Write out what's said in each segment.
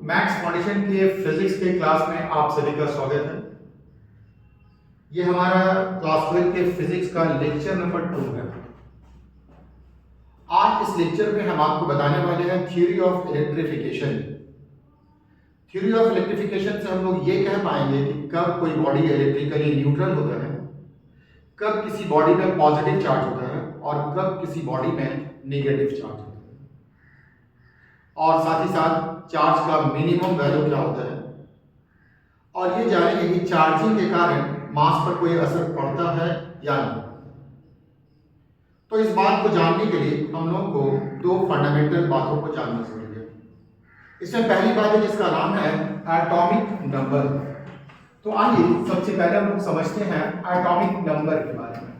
Maths foundation के physics के class में आप सभी का स्वागत है। ये हमारा क्लास 12 के फिजिक्स का लेक्चर नंबर 2 है। आज इस लेक्चर में हम आपको बताने वाले हैं theory of electrification. Theory of electrification से हम लोग ये कह पाएंगे कि कब कोई बॉडी इलेक्ट्रिकली न्यूट्रल होता है, कब किसी बॉडी में पॉजिटिव चार्ज होता है और कब किसी बॉडी में नेगेटिव चार्ज होता है, और साथ ही साथ चार्ज का मिनिमम वैल्यू क्या होता है, और ये जानेंगे कि चार्जिंग के कारण मास पर कोई असर पड़ता है या नहीं। तो इस बात को जानने के लिए हम लोग को दो फंडामेंटल बातों को जानना जरूरी है। इसमें पहली बात है जिसका नाम है एटॉमिक नंबर। तो आइए सबसे पहले हम लोग समझते हैं एटॉमिक नंबर के बारे में।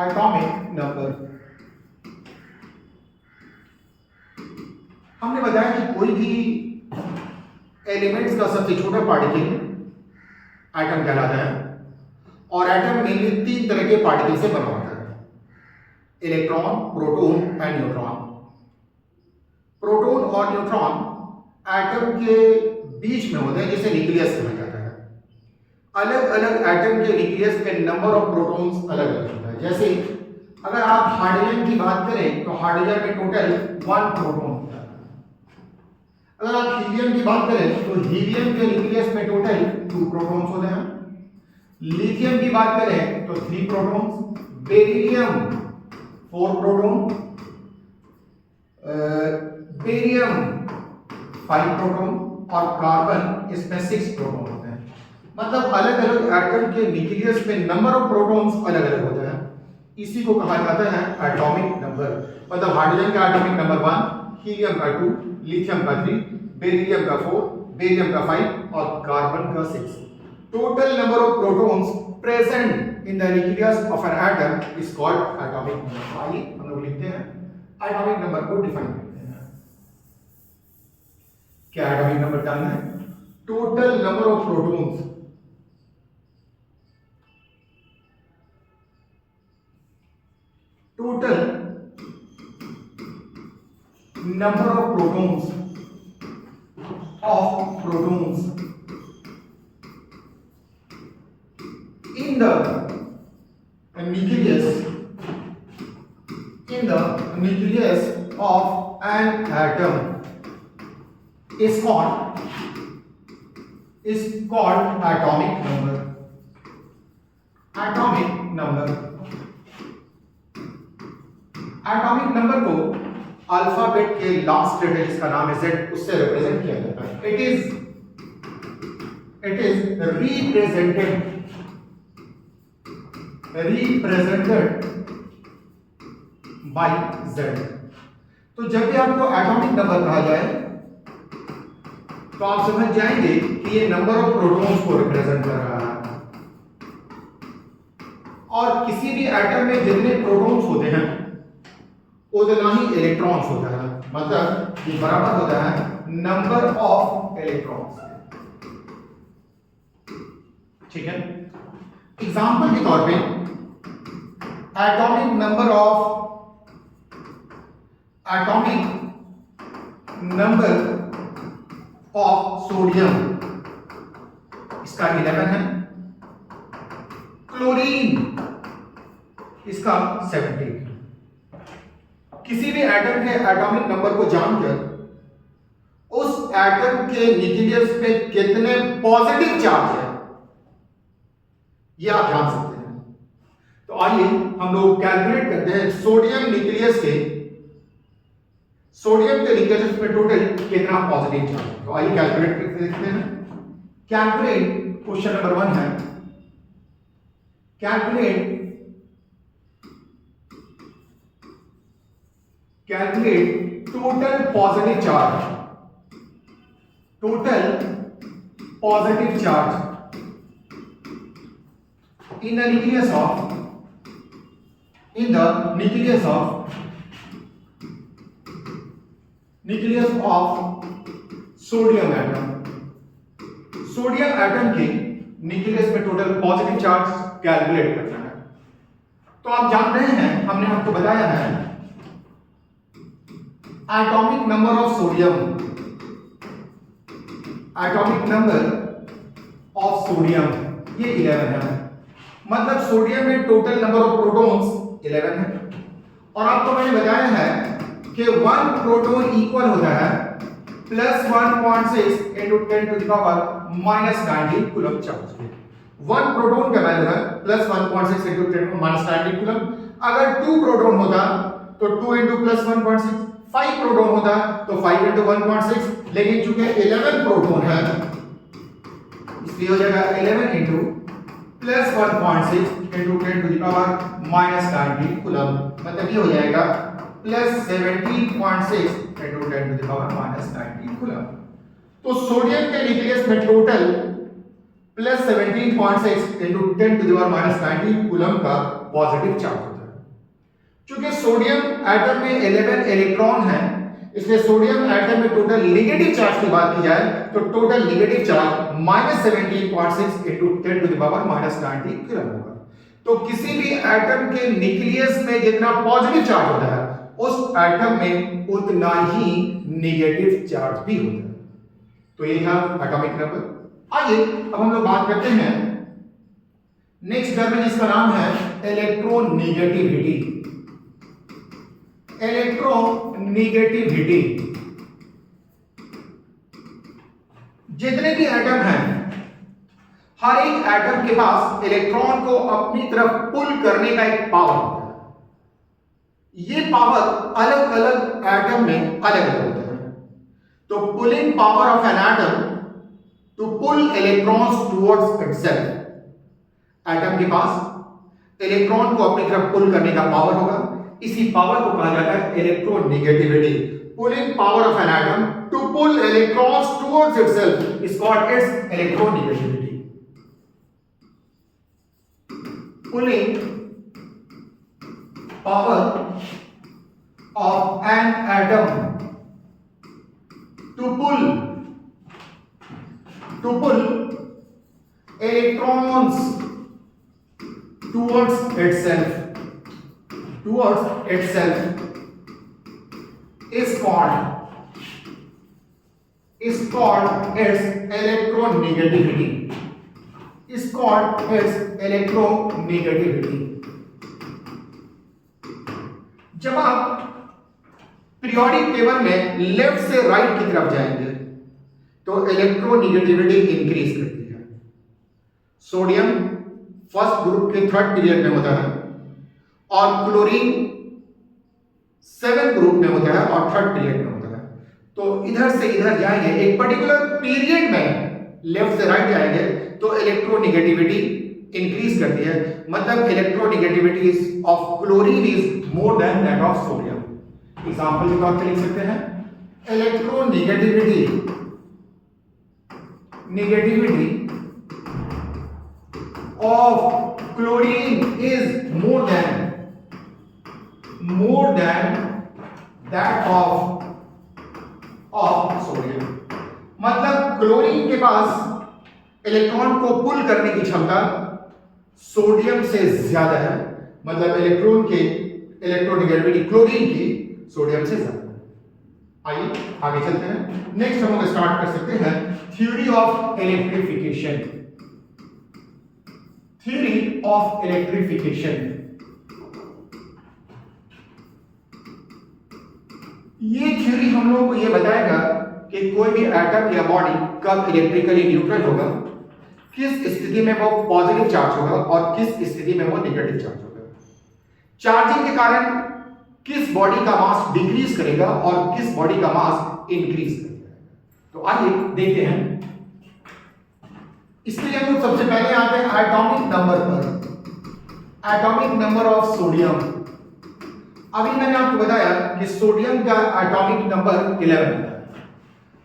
एटॉमिक नंबर, हमने बताया कि कोई भी एलिमेंट्स का सबसे छोटा पार्टिकल एटम कहलाता है, और एटम मेनली 3 तरह के पार्टिकल से बना होता है: electron, proton and neutron. Proton और न्यूट्रॉन एटम के बीच में होते हैं, जिसे न्यूक्लियस कहा जाता है। अलग अलग एटम के न्यूक्लियस के नंबर ऑफ प्रोटॉन्स अलग अलग होता है। जैसे अगर आप हाइड्रोजन की बात करें तो हाइड्रोजन में टोटल 1 प्रोटॉन होता है। अगर आप हीलियम की बात करें तो हीलियम के न्यूक्लियस में टोटल 2 प्रोटॉन्स होते हैं। लिथियम की बात करें तो 3 protons, beryllium 4 proton, barium 5 proton और कार्बन इसमें 6 प्रोटॉन होते हैं। मतलब अलग अलग एटम के न्यूक्लियस में नंबर ऑफ प्रोटॉन्स अलग अलग होते हैं। इसी को कहा जाता है एटॉमिक नंबर। मतलब हाइड्रोजन का एटॉमिक नंबर 1, हीलियम का 2, लिथियम का 3, बेरिलियम का 4, बेरियम का 5 और कार्बन का 6। Total number of protons present in the nucleus of an atom is called atomic number. आइए हम लोग लिखते हैं एटॉमिक नंबर को डिफाइन करते हैं। क्या एटॉमिक नंबर जानना है? Total number of protons number of protons in the nucleus of an atom is called atomic number. atomic number को अल्फाबेट के लास्ट लेटर जिसका नाम है Z, उससे रिप्रेजेंट किया जाता है। It is represented by Z। तो जब भी आपको एटॉमिक नंबर कहा जाए तो आप समझ जाएंगे कि ये नंबर ऑफ प्रोटॉन्स को रिप्रेजेंट कर रहा है। और किसी भी एटम में जितने प्रोटॉन्स होते हैं उतना ही इलेक्ट्रॉन्स होता है। मतलब ये बराबर होता है नंबर ऑफ इलेक्ट्रॉन्स। ठीक है। एग्जांपल के तौर पे एटॉमिक नंबर ऑफ सोडियम, इसका 11 है। क्लोरीन इसका 17 है। किसी भी एटम के एटॉमिक नंबर को जानकर उस एटम के न्यूक्लियस पे कितने पॉजिटिव चार्ज है ये आप जान सकते हैं। तो आइए हम लोग कैलकुलेट करते हैं सोडियम के न्यूक्लियस में टोटल कितना पॉजिटिव चार्ज है। तो आइए कैलकुलेट करके देखते हैं। कैलकुलेट, क्वेश्चन नंबर 1 है, calculate total positive charge in the nucleus of sodium atom. Sodium atom के न्यूक्लियस में टोटल पॉजिटिव चार्ज कैलकुलेट करना है। तो आप जान रहे हैं, हमने आपको बताया है atomic number of sodium atomic number of sodium ये 11 है, मतलब सोडियम में टोटल नंबर ऑफ प्रोटॉन्स 11 है। और आपको मैंने बताया है कि 1 प्रोटॉन इक्वल होता है plus 1.6 into 10 to the power minus 19 coulomb charge. 1 proton का वैल्यू है plus 1.6 into 10 to minus 19 coulomb. अगर 2 प्रोटॉन होता तो 2 इंटू प्लस 1.6, 5 प्रोटॉन होता तो 5 इंटू 1.6, लेकिन चूंकि 11 प्रोटॉन है इसलिए हो जाएगा 11 into plus 1.6 into 10 to the power minus 19 coulomb, मतलब ये हो जाएगा plus 17.6 into 10 to the power minus 19 coulomb. तो सोडियम के न्यूक्लियस में total plus 17.6 into 10 to the power minus 19 coulomb का पॉजिटिव चार्ज होता है। चूंकि सोडियम एटम में 11 इलेक्ट्रॉन है, इसलिए सोडियम एटम में टोटल नेगेटिव चार्ज की बात की जाए तो total negative charge minus 17.6 into 10 to the power minus 19 coulomb होगा। तो किसी भी एटम के न्यूक्लियस में जितना पॉजिटिव चार्ज होता है उस एटम में उतना ही नेगेटिव चार्ज भी होता है। तो ये था एटॉमिक नंबर। आइए अब हम लोग बात करते हैं नेक्स्ट टर्म, जिसका नाम है इलेक्ट्रोनेगेटिविटी। इलेक्ट्रोनेगेटिविटी, जितने भी एटम हैं हर एक एटम के पास इलेक्ट्रॉन को अपनी तरफ पुल करने का एक पावर होता है। ये पावर अलग अलग एटम में अलग अलग होता है। तो pulling power of an atom to pull electrons towards itself, atom के पास इलेक्ट्रॉन को अपनी तरफ पुल करने का पावर होगा। इसी पावर को कहा जाता है electronegativity. Pulling power of an atom to pull electrons towards itself is called its electronegativity. Pulling power of an atom to pull electrons towards itself is called its electronegativity, जब आप periodic table में left से right की तरफ जाएंगे तो electronegativity increase करती है। सोडियम फर्स्ट ग्रुप के 3rd पीरियड में होता है और क्लोरीन 7th ग्रुप में होता है और 3rd पीरियड में होता है। तो इधर से इधर जाएंगे, एक पर्टिकुलर पीरियड में लेफ्ट से राइट जाएंगे तो इलेक्ट्रोनेगेटिविटी इंक्रीज करती है, मतलब electronegativity of chlorine is more then that of sodium. Example के तौर पे लिख सकते हैं electronegativity of chlorine is more then that of sodium. मतलब क्लोरीन के पास इलेक्ट्रॉन को पुल करने की क्षमता सोडियम से ज्यादा है, मतलब इलेक्ट्रॉन के इलेक्ट्रोनेगेटिविटी क्लोरीन की सोडियम से ज्यादा है। आइए आगे चलते हैं। नेक्स्ट हम लोग स्टार्ट कर सकते हैं theory of electrification. Theory of electrification, ये थ्योरी हम लोग को ये बताएगा कि कोई भी एटम या बॉडी कब इलेक्ट्रिकली न्यूट्रल होगा, किस स्थिति में वो पॉजिटिव चार्ज होगा और किस स्थिति में वो नेगेटिव चार्ज होगा, चार्जिंग के कारण किस बॉडी का मास डिक्रीज करेगा और किस बॉडी का मास इंक्रीज करेगा। तो आइए देखते हैं। इसके लिए हम लोग सबसे पहले आते हैं एटॉमिक नंबर पर। Atomic number of sodium. अभी मैंने आपको बताया कि सोडियम का एटॉमिक नंबर 11 होता है।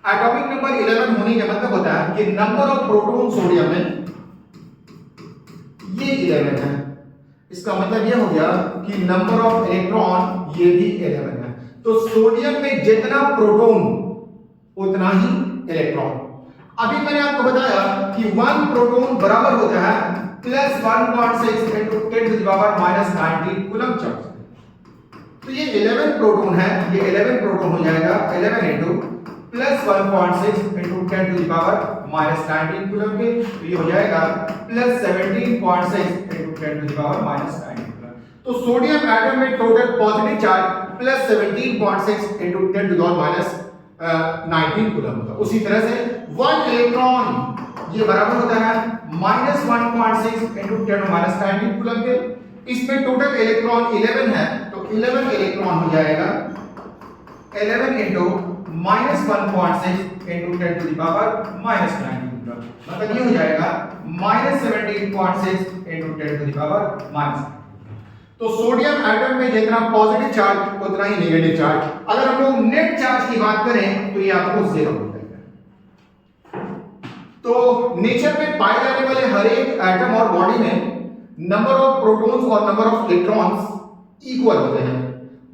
एटॉमिक नंबर 11 होने का मतलब होता है कि नंबर ऑफ प्रोटॉन सोडियम में ये 11 है। इसका मतलब यह हो गया कि नंबर ऑफ इलेक्ट्रॉन ये भी 11 है। तो सोडियम में जितना प्रोटॉन उतना ही इलेक्ट्रॉन। अभी मैंने आपको बताया कि 1 प्रोटॉन बराबर होता है plus 1.6 into 10 to the power minus 19 coulomb charge. तो ये 11 प्रोटॉन है, ये 11 प्रोटॉन हो जाएगा 11 into plus 1.6 into 10 to the power -19 coulomb के, तो ये हो जाएगा plus 17.6 into 10 to the power -19 coulomb. तो सोडियम एटम में total positive charge plus 17.6 into 10 to the power -19 coulomb होता है। उसी तरह से 1 इलेक्ट्रॉन ये बराबर होता है -1.6 इंटू 10 टू -19 कूलम के। इसमें टोटल इलेक्ट्रॉन 11 है, तो 11 इलेक्ट्रॉन हो जाएगा 11 into -1.6 into 10 to the power -19 coulomb, मतलब ये हो जाएगा -17.6 इंटू 10 टू द पावर -19। तो सोडियम एटम में जितना पॉजिटिव चार्ज उतना ही नेगेटिव चार्ज। अगर हम लोग नेट चार्ज की बात करें तो ये आपको 0 मिलेगा। तो नेचर में पाए जाने वाले हर एक एटम और बॉडी में नंबर ऑफ प्रोटॉन्स और नंबर ऑफ इलेक्ट्रॉन्स इक्वल होते हैं।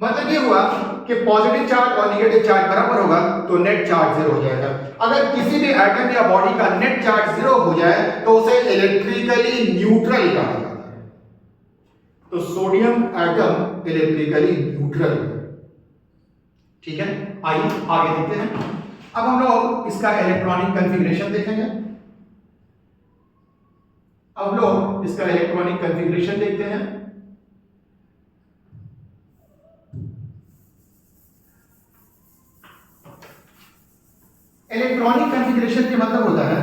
मतलब ये हुआ कि पॉजिटिव चार्ज और नेगेटिव चार्ज बराबर होगा तो नेट चार्ज 0 हो जाएगा। अगर किसी भी एटम या बॉडी का नेट चार्ज 0 हो जाए तो उसे इलेक्ट्रिकली न्यूट्रल कहा जाता है। तो सोडियम एटम इलेक्ट्रिकली न्यूट्रल है। ठीक है, आइए आगे देखते हैं। अब हम लोग इसका इलेक्ट्रॉनिक कॉन्फ़िगरेशन देखेंगे। अब लोग इसका इलेक्ट्रॉनिक कॉन्फ़िगरेशन देखते हैं। इलेक्ट्रॉनिक कॉन्फ़िगरेशन का मतलब होता है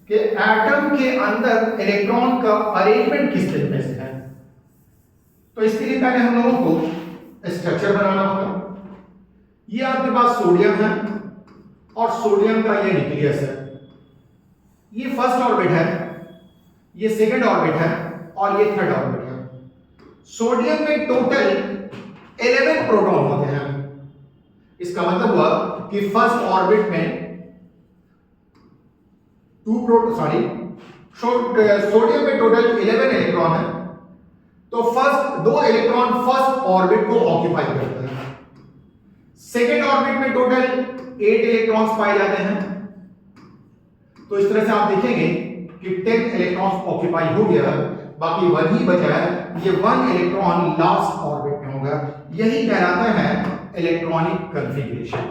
कि एटम के अंदर इलेक्ट्रॉन का अरेंजमेंट किस तरीके से है। तो इसके लिए पहले हम लोगों को स्ट्रक्चर बनाना होगा। ये आपके पास सोडियम है और सोडियम का ये न्यूक्लियस है। ये फर्स्ट ऑर्बिट है, ये सेकंड ऑर्बिट है और ये थर्ड ऑर्बिट है। सोडियम में टोटल 11 प्रोटॉन होते हैं। इसका मतलब हुआ कि फर्स्ट ऑर्बिट में सोडियम में टोटल 11 इलेक्ट्रॉन है, तो फर्स्ट 2 इलेक्ट्रॉन फर्स्ट ऑर्बिट को ऑक्यूपाई करते हैं। सेकेंड ऑर्बिट में टोटल 8 इलेक्ट्रॉन्स पाए जाते हैं। तो इस तरह से आप देखेंगे कि 10 इलेक्ट्रॉन्स ऑक्यूपाई हो गया, बाकी 1 ही बचा है। ये 1 इलेक्ट्रॉन लास्ट ऑर्बिट में होगा। यही कहलाता है इलेक्ट्रॉनिक कॉन्फ़िगरेशन।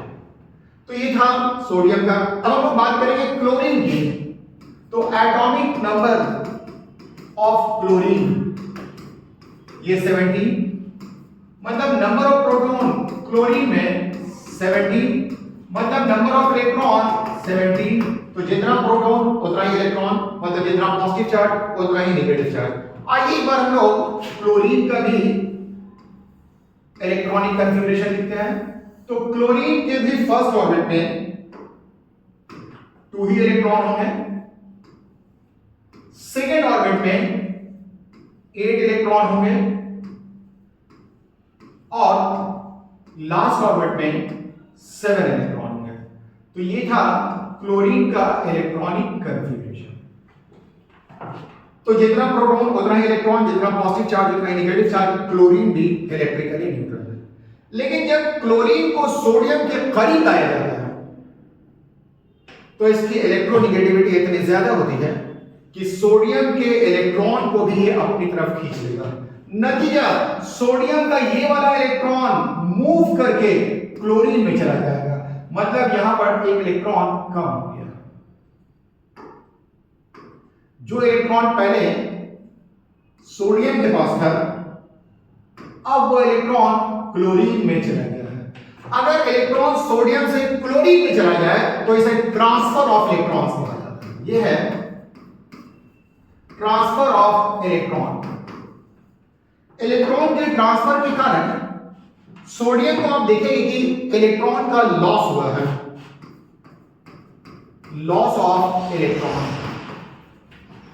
तो ये था सोडियम का। अब हम लोग बात करेंगे क्लोरीन की। तो एटॉमिक नंबर ऑफ क्लोरीन ये 17, मतलब नंबर ऑफ प्रोटॉन क्लोरीन में 17, मतलब नंबर ऑफ इलेक्ट्रॉन 17। तो जितना प्रोटॉन उतना ही इलेक्ट्रॉन, मतलब जितना पॉजिटिव चार्ज उतना ही नेगेटिव चार्ज। आइए एक बार हम लोग क्लोरीन का भी इलेक्ट्रॉनिक कॉन्फ़िगरेशन लिखते हैं। तो क्लोरीन के भी फर्स्ट ऑर्बिट में 2 ही इलेक्ट्रॉन होंगे, सेकेंड ऑर्बिट में 8 इलेक्ट्रॉन होंगे और लास्ट ऑर्बिट में 7 इलेक्ट्रॉन होंगे। तो ये था क्लोरीन का इलेक्ट्रॉनिक कॉन्फ़िगरेशन। तो जितना प्रोटॉन उतना ही इलेक्ट्रॉन, जितना पॉजिटिव चार्ज उतना ही नेगेटिव चार्ज। क्लोरीन भी इलेक्ट्रिकली न्यूट्रल है। लेकिन जब क्लोरीन को सोडियम के करीब लाया जाता है तो इसकी इलेक्ट्रोनेगेटिविटी इतनी ज्यादा होती है कि सोडियम के इलेक्ट्रॉन को भी ये अपनी तरफ खींच लेगा। नतीजा सोडियम का ये वाला इलेक्ट्रॉन मूव करके क्लोरीन में चला जाएगा, मतलब यहां पर एक इलेक्ट्रॉन कम हो गया। जो इलेक्ट्रॉन पहले सोडियम के पास था अब वो इलेक्ट्रॉन क्लोरीन में चला गया है। अगर इलेक्ट्रॉन सोडियम से क्लोरीन में चला जाए तो इसे ट्रांसफर ऑफ इलेक्ट्रॉन्स कहा जाता है। यह है ट्रांसफर ऑफ इलेक्ट्रॉन। इलेक्ट्रॉन के ट्रांसफर के कारण सोडियम को आप देखेंगे कि इलेक्ट्रॉन का लॉस हुआ है, लॉस ऑफ इलेक्ट्रॉन,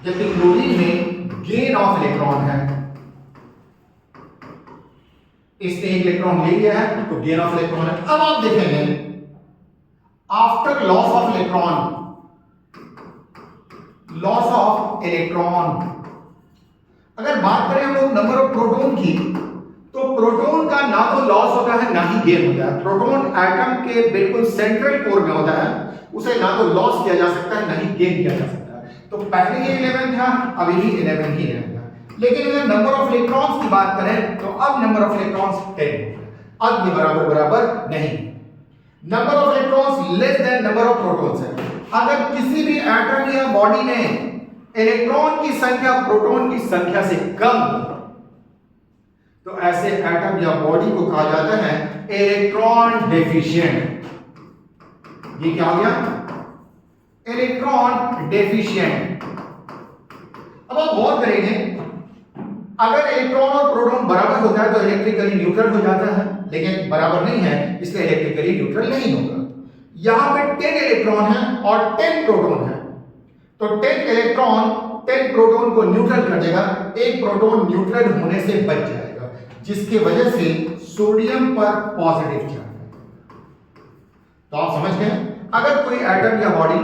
जबकि क्लोरीन में गेन ऑफ इलेक्ट्रॉन है। इसने एक इलेक्ट्रॉन ले लिया है तो गेन ऑफ इलेक्ट्रॉन है। अब आप देखेंगे after loss of electron, loss of electron, अगर बात करें हम लोग नंबर ऑफ प्रोटॉन की, तो प्रोटॉन का ना तो लॉस होता है ना ही गेन होता है। प्रोटॉन एटम के बिल्कुल सेंट्रल कोर में होता है, उसे ना तो लॉस किया जा सकता है ना ही गेन किया जा सकता है। तो पहले ये 11 था, अभी भी 11 ही रहेगा। लेकिन अगर नंबर ऑफ इलेक्ट्रॉन्स की बात करें तो अब नंबर ऑफ इलेक्ट्रॉन्स 10 हो। अब ये बराबर नहीं। Number of electrons less than number of protons है। अगर किसी भी एटम या बॉडी में इलेक्ट्रॉन की संख्या प्रोटॉन की संख्या से कम, तो ऐसे एटम या बॉडी को कहा जाता है इलेक्ट्रॉन डेफिशिएंट। ये क्या हो गया? Electron deficient. अब आप गौर करेंगे, अगर इलेक्ट्रॉन और प्रोटॉन बराबर होता है तो इलेक्ट्रिकली न्यूट्रल हो जाता है, लेकिन बराबर नहीं है इसलिए इलेक्ट्रिकली न्यूट्रल नहीं होगा। यहां पे 10 इलेक्ट्रॉन है और 10 प्रोटॉन है, तो 10 इलेक्ट्रॉन 10 प्रोटॉन को न्यूट्रल कर देगा, एक प्रोटॉन न्यूट्रल होने से बच जाएगा, जिसकी वजह से सोडियम पर पॉजिटिव चार्ज है। तो आप समझ गए, अगर कोई एटम या बॉडी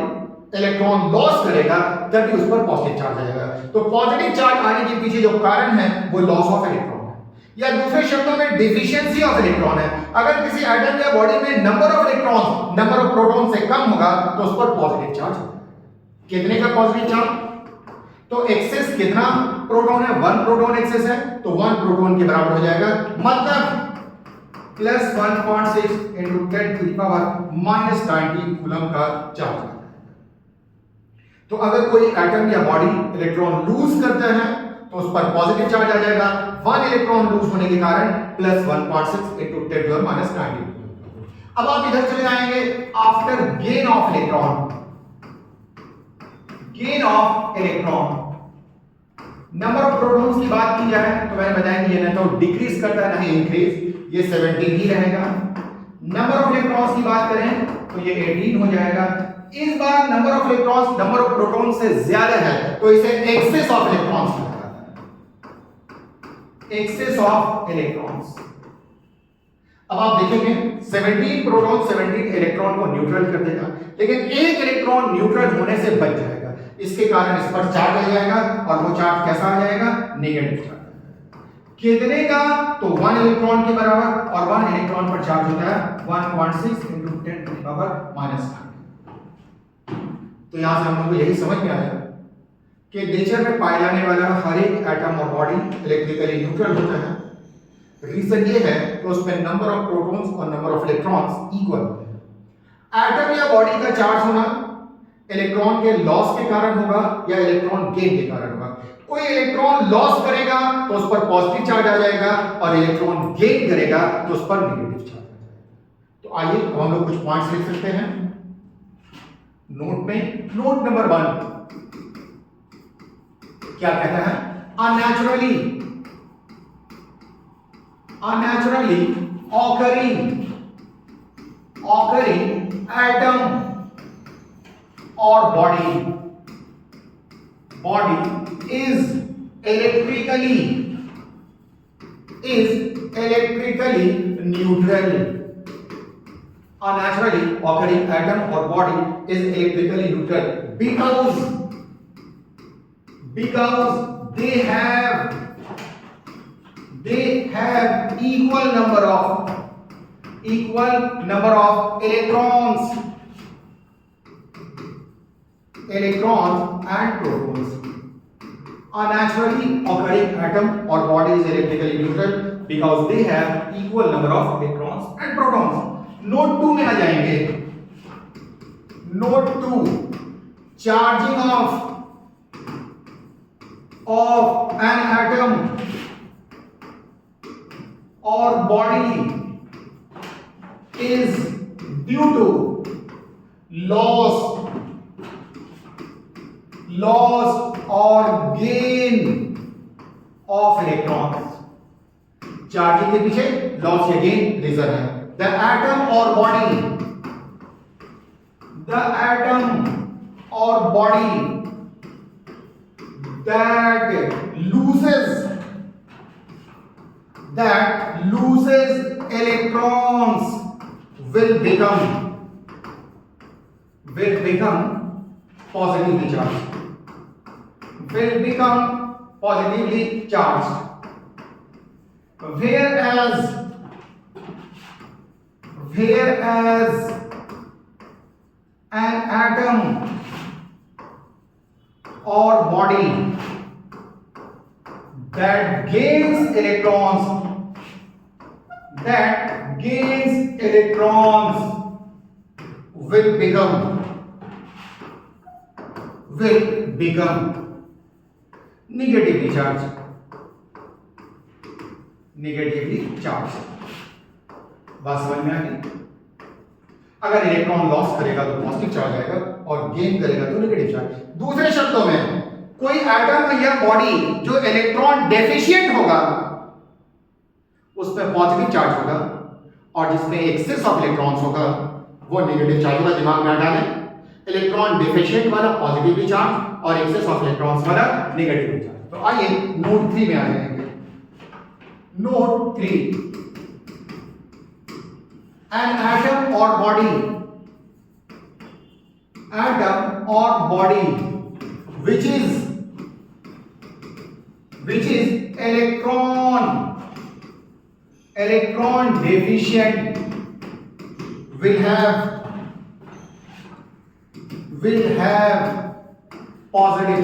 इलेक्ट्रॉन लॉस करेगा तभी उस पर पॉजिटिव चार्ज आएगा। तो पॉजिटिव चार्ज आने के पीछे जो कारण है वो लॉस ऑफ इलेक्ट्रॉन है, या दूसरे शब्दों में डिफिशियंसी ऑफ इलेक्ट्रॉन है। अगर किसी एटम या बॉडी में number of electron number of proton से कम होगा तो उस पर पॉजिटिव चार्ज होगा। कितने का पॉजिटिव चार्ज? तो एक्सेस कितना प्रोटॉन है? 1 प्रोटॉन एक्सेस है, तो 1 प्रोटॉन के बराबर हो जाएगा, मतलब plus 1.6 into 10 to the power minus 90 coulomb का चार्ज। तो अगर कोई एटम या बॉडी इलेक्ट्रॉन लूज करता है तो उस पर पॉजिटिव चार्ज आ जाएगा, 1 इलेक्ट्रॉन लूज होने के कारण plus 1.6 into 10 to the minus 90। अब आप इधर चले आएंगे, after gain of electron, gain of electron, number of protons की बात की जाए तो मैंने बताया कि ये ना तो डिक्रीज करता है ना ही इंक्रीज, ये 17 ही रहेगा। नंबर ऑफ इलेक्ट्रॉन्स की बात करें तो ये 18 हो जाएगा। इस बार number of electrons number of proton से ज्यादा है तो इसे एक्सेस ऑफ इलेक्ट्रॉन्स कहा जाता है, एक्सेस ऑफ इलेक्ट्रॉन्स। अब आप देखेंगे 17 प्रोटॉन 17 इलेक्ट्रॉन को न्यूट्रल कर देगा, लेकिन एक इलेक्ट्रॉन न्यूट्रल होने से बच जाएगा, इसके कारण इस पर चार्ज आ जाएगा और वो चार्ज कैसा आ जाएगा? Negative charge. कितने का? तो 1 इलेक्ट्रॉन के बराबर, और 1 इलेक्ट्रॉन पर चार्ज होता है 1.6 into 10 to the power minus 9। तो यहां से हम लोग को यही समझ में आया कि नेचर में पाए जाने वाला हर एक atom or body electrically neutral होता है। रीजन ये है कि उसमें नंबर ऑफ प्रोटॉन्स और नंबर ऑफ इलेक्ट्रॉन्स इक्वल होते हैं। एटम या बॉडी का चार्ज होना इलेक्ट्रॉन के लॉस के कारण होगा या इलेक्ट्रॉन गेन के कारण होगा। कोई इलेक्ट्रॉन लॉस करेगा तो उस पर पॉजिटिव चार्ज आ जाएगा, और इलेक्ट्रॉन गेन करेगा तो उस पर नेगेटिव चार्ज आ जाएगा। तो आइए अब हम लोग कुछ पॉइंट्स लिख सकते हैं नोट में। नोट नंबर 1 क्या कहता है? Unnaturally occurring atom or body is electrically neutral. A naturally occurring atom or body is electrically neutral because they have equal number of electrons and protons. A naturally occurring atom or body is electrically neutral because they have equal number of electrons and protons. Note 2 में आ जाएंगे। Note 2, charging of an atom or body is due to loss or gain of electrons. Charging के पीछे loss या gain reason है। The atom or body that loses electrons will become positively charged, whereas an atom or body that gains electrons will become will become negatively charged. Negatively charge. बात समझ में आ गई? अगर electron loss करेगा तो positive charge आएगा और gain करेगा तो नेगेटिव चार्ज। दूसरे शब्दों में कोई एटम या बॉडी जो इलेक्ट्रॉन डेफिशिएंट होगा उस पर पॉजिटिव चार्ज होगा और जिसमें एक्सेस ऑफ इलेक्ट्रॉन्स होगा वो नेगेटिव चार्ज होगा। दिमाग में डालें, इलेक्ट्रॉन डेफिशिएंट वाला पॉजिटिवली चार्ज और एक्सेस ऑफ इलेक्ट्रॉन्स वाला नेगेटिवली चार्ज। तो आइए नोट 3 में आ जाएंगे। Note 3, an atom or body which is electron deficient will have positive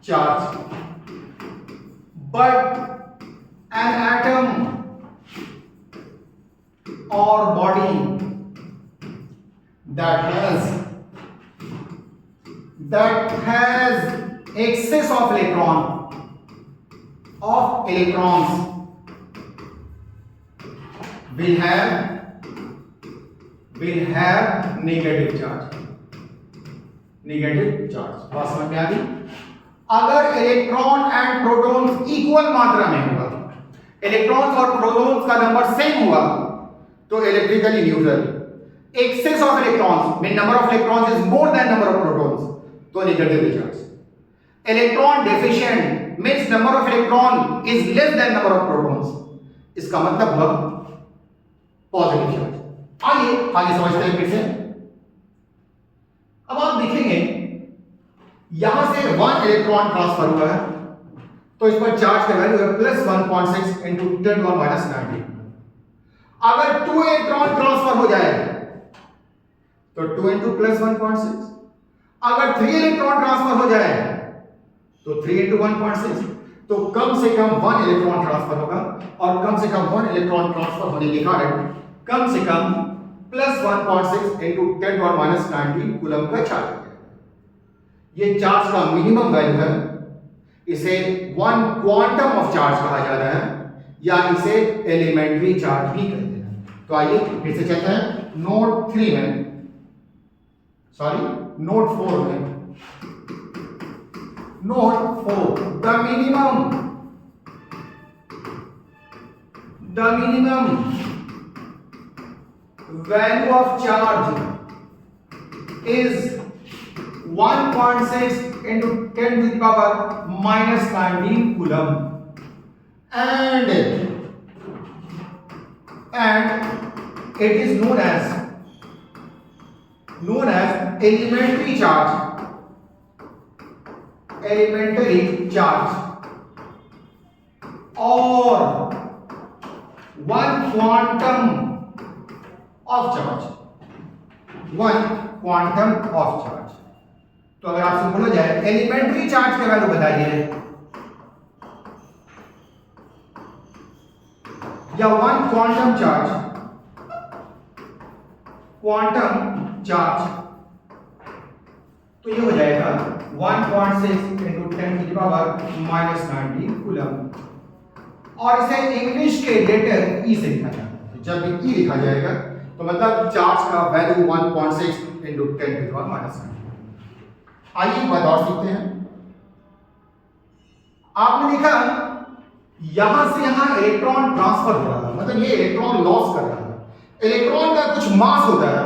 charge, but an atom or body that has excess of electrons will have negative charge। बात समझ में आ गई? अगर इलेक्ट्रॉन एंड प्रोटॉन्स इक्वल मात्रा में होगा, electrons और protons का नंबर सेम हुआ तो electrically neutral. Excess of electrons mean number of electrons is more then number of protons तो negative charge. Electron deficient means number of electron is less than number of protons, इसका मतलब हुआ positive charge. आइए आगे समझते हैं फिर से। अब आप देखेंगे यहां से 1 इलेक्ट्रॉन ट्रांसफर हुआ है तो इस पर चार्ज का वैल्यू है +1.6 × 10⁻⁹. अगर 2 इलेक्ट्रॉन ट्रांसफर हो जाए तो 2 × +1.6। अगर 3 इलेक्ट्रॉन ट्रांसफर हो जाए तो 3 × 1.6। तो कम से कम 1 इलेक्ट्रॉन ट्रांसफर होगा और कम से कम 1 इलेक्ट्रॉन ट्रांसफर होने के कारण कम से कम +1.6 × 10⁻⁹ कूलम का चार्ज है। ये चार्ज का मिनिमम वैल्यू है। इसे 1 क्वांटम ऑफ चार्ज कहा जाता है या इसे एलिमेंट्री चार्ज भी कहते हैं। तो आइए फिर से चलते हैं नोट 4 में। Note 4, the minimum value of charge is 1.6 into 10⁻⁻19 coulomb and it is known as elementary charge or 1 quantum of charge। तो अगर आपसे बोला जाए एलिमेंट्री चार्ज का वैल्यू बताइए या 1 क्वांटम चार्ज, तो ये हो जाएगा 1.6 × 10⁻⁻19 कूलम। और इसे इंग्लिश के लेटर ई से लिखा जाता है। जब भी ई लिखा जाएगा तो मतलब चार्ज का वैल्यू 1.6 × 10⁻⁻19। आइए एक बात और सीखते हैं। आपने देखा यहां से यहां इलेक्ट्रॉन ट्रांसफर हो रहा है, मतलब ये इलेक्ट्रॉन लॉस कर रहा है। इलेक्ट्रॉन का कुछ मास होता है,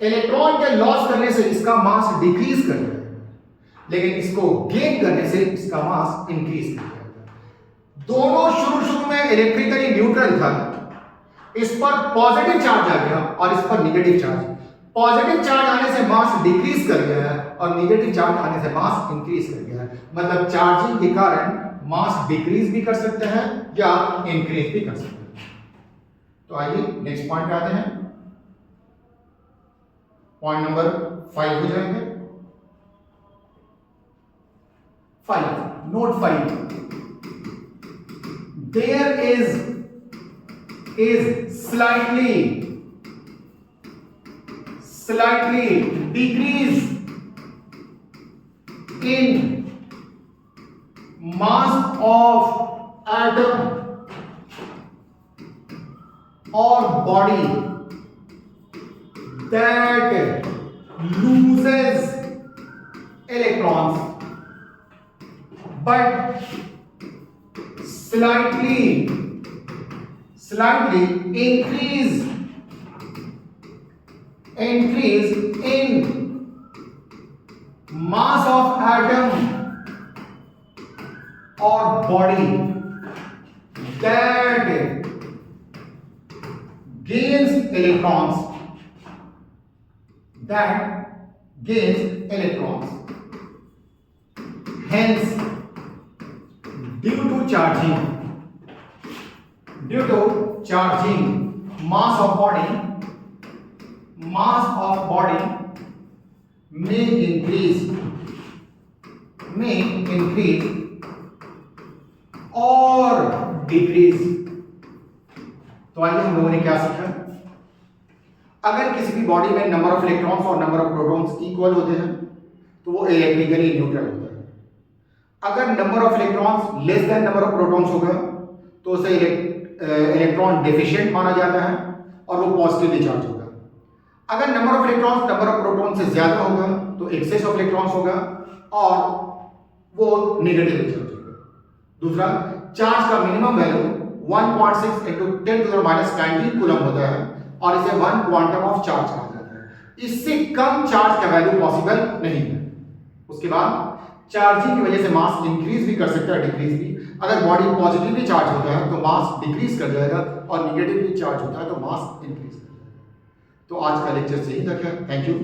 इलेक्ट्रॉन के लॉस करने से इसका मास डिक्रीज कर जाएगा, लेकिन इसको गेन करने से इसका मास इंक्रीज कर जाएगा। दोनों शुरू में इलेक्ट्रिकली न्यूट्रल था, इस पर पॉजिटिव चार्ज आ गया और इस पर नेगेटिव चार्ज। पॉजिटिव चार्ज आने से मास डिक्रीज कर गया है और नेगेटिव चार्ज आने से मास इंक्रीज कर गया है। मतलब चार्जिंग के कारण मास डिक्रीज भी कर सकते हैं या इंक्रीज भी कर सकते हैं। तो आइए नेक्स्ट पॉइंट पे आते हैं। पॉइंट नंबर 5 हो जाएंगे। 5, note 5, there is slightly decrease in mass of atom or body that loses electrons but slightly increase in mass of atom or body that gains electrons, hence due to charging mass of body may increase or decrease। तो आइए हम लोगों ने क्या सीखा, अगर किसी भी बॉडी में नंबर ऑफ इलेक्ट्रॉन्स और नंबर ऑफ प्रोटॉन्स इक्वल होते हैं तो वो इलेक्ट्रिकली न्यूट्रल होता है। अगर number of electrons less than number of protons होगा तो उसे इलेक्ट्रॉन डेफिशिएंट माना जाता है और वो पॉजिटिवली चार्ज होगा। अगर number of electrons number of proton से ज्यादा होगा तो एक्सेस ऑफ इलेक्ट्रॉन्स होगा और वो नेगेटिवली चार्ज होगा। दूसरा, चार्ज का मिनिमम वैल्यू 1.6 × 10⁻19 कूलम होता है और इसे 1 क्वांटम ऑफ चार्ज कहा जाता है। इससे कम चार्ज का वैल्यू पॉसिबल नहीं है। उसके बाद चार्जिंग की वजह से मास इंक्रीज भी कर सकता है, डिक्रीज भी। अगर बॉडी पॉजिटिवली चार्ज होता है तो मास डिक्रीज कर जाएगा और निगेटिवली चार्ज होता है तो मास इंक्रीज कर जाएगा। तो आज का लेक्चर यही तक है। Thank you.